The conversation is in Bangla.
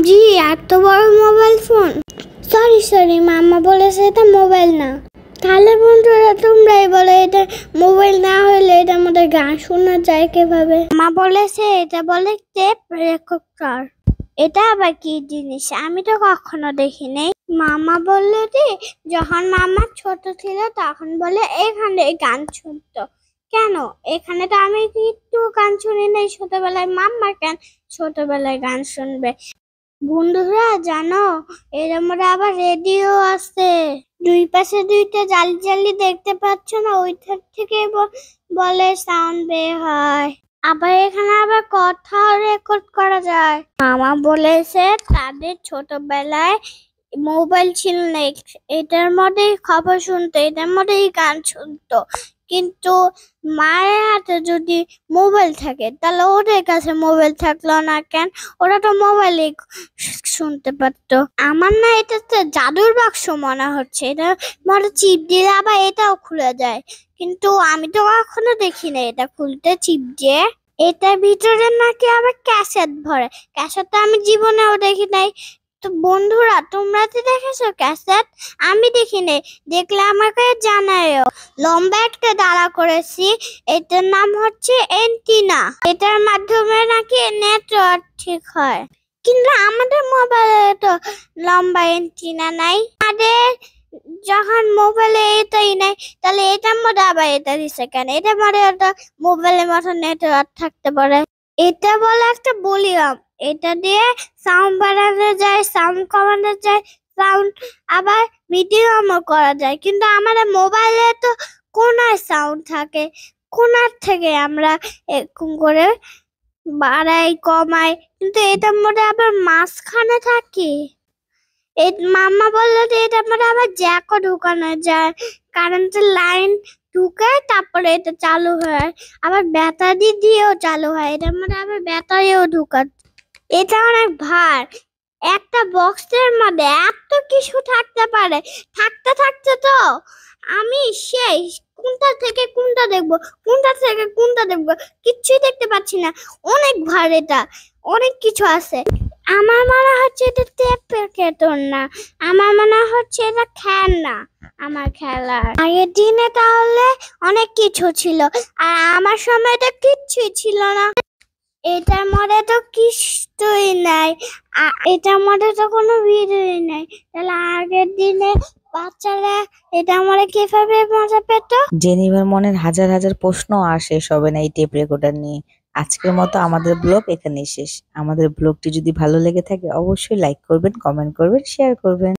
জি এত বড় মোবাইল ফোন। সরি মামা বলেছে এটা মোবাইল না। তাহলে বন্ধুরা তোমরাই বলো, এটা মোবাইল না হলে এটার মধ্যে গান শোনা যায় কিভাবে? মা বলেছে এটা বলে টেপ রেকর্ডার। এটা আবার কি জিনিস? আমি তো কখনো দেখিনি। মামা বললো যে যখন মামা ছোট ছিল তখন বলে এখানে গান শুনতো। কেন? এখানে তো আমি একটু গান শুনি নাই ছোটবেলায়। মাম্মা কেন ছোটবেলায় গান শুনবে? বন্ধুরা জানো, এর মধ্যে আবার রেডিও আছে। দুই পাশে দুইটা জালি জালি দেখতে পাচ্ছ না? ওইটার থেকে বলে সাউন্ড বের হয়। আবার এখানে আবার কথাও রেকর্ড করা যায়। মামা বলেছে তাদের ছোটবেলায় মোবাইল ছিল না, এটার মধ্যেই খবর শুনতো, এটার মধ্যেই গান শুনতো। কিন্তু মায়ের হাতে যদি মোবাইল থাকে তাহলে ওদের কাছে মোবাইল থাকলো না কেন? ওরা তো মোবাইলে শুনতে পারতো। আমার না এটাতে জাদুর বাক্স মনে হচ্ছে। এটা মনে চিপ দিলে আবার এটাও খুলে যায়, কিন্তু আমি তো কখনো দেখি না এটা খুলতে চিপ দিয়ে। এটার ভিতরে নাকি আবার ক্যাসেট ভরে। ক্যাসেট তো আমি জীবনেও দেখি নাই। তো বন্ধুরা তোমরা তো দেখেছো ক্যাসেট? আমি দেখি নাই, দেখলে আমাকে জানায়ও। লম্বা একটা ডালা করেছি, এটার নাম হচ্ছে এন্টিনা। এটার মাধ্যমে নাকি নেটওয়ার্ক ঠিক হয়, কিন্তু আমাদের মোবাইলে তো লম্বা এন্টিনা নাই। আমাদের যখন মোবাইলে এটাই নাই, তাহলে এটার মধ্যে আবার এটা দিছে কেন? এটার মধ্যে তো মোবাইলের মতো নেটওয়ার্ক থাকতে পারে। এটা বলে একটা ভলিউম, এটা দিয়ে সাউন্ড বাড়ানো যায়, সাউন্ড কমানো যায়, সাউন্ড আবার মিডিয়ামও করা যায়। কিন্তু আমাদের মোবাইলে তো কোনায় সাউন্ড থাকে, কোনার থেকে আমরা এরকম করে বাড়াই কমাই, কিন্তু এটার মধ্যে আবার মাঝখানে থাকে। এই মাম্মা বললো যে এটার মধ্যে আবার জ্যাকও ঢুকানো যায়, কারেন্টের লাইন ঢুকায় তারপরে এটা চালু হয়। আবার ব্যাটারি দিয়েও চালু হয়, এটার মধ্যে আবার ব্যাটারিও ঢুকায়। এটা অনেক ভার। একটা বক্সের মধ্যে এত কিছু থাকতে পারে। থাকতে থাকতে তো আমি সেই কোনটা থেকে কোনটা দেখবো, কোনটা থেকে কোনটা দেখবো কিচ্ছুই দেখতে পাচ্ছি না। অনেক ভার, এটা অনেক কিছু আছে। আমার মনে হচ্ছে এটা টেপের কেতন না, আমার মনে হচ্ছে এটা খেলনা। আমার খেলার আগের দিনে তাহলে অনেক কিছু ছিল, আর আমার সময় তো কিচ্ছুই ছিল না। এটার মধ্যে তো কিছুই নাই, এটার মধ্যে তো কোনো ভিডিওই নাই। তাহলে আগের দিনে বাচ্চারা এটার মধ্যে কিভাবে মজা পেত? জেনিভার মনের হাজার হাজার প্রশ্ন আর শেষ হবে না এই টেপ রেকর্ডার নিয়ে। আজকের মতো আমাদের ব্লগ এখানেই শেষ। আমাদের ব্লগটি যদি ভালো লেগে থাকে অবশ্যই লাইক করবেন, কমেন্ট করবেন, শেয়ার করবেন।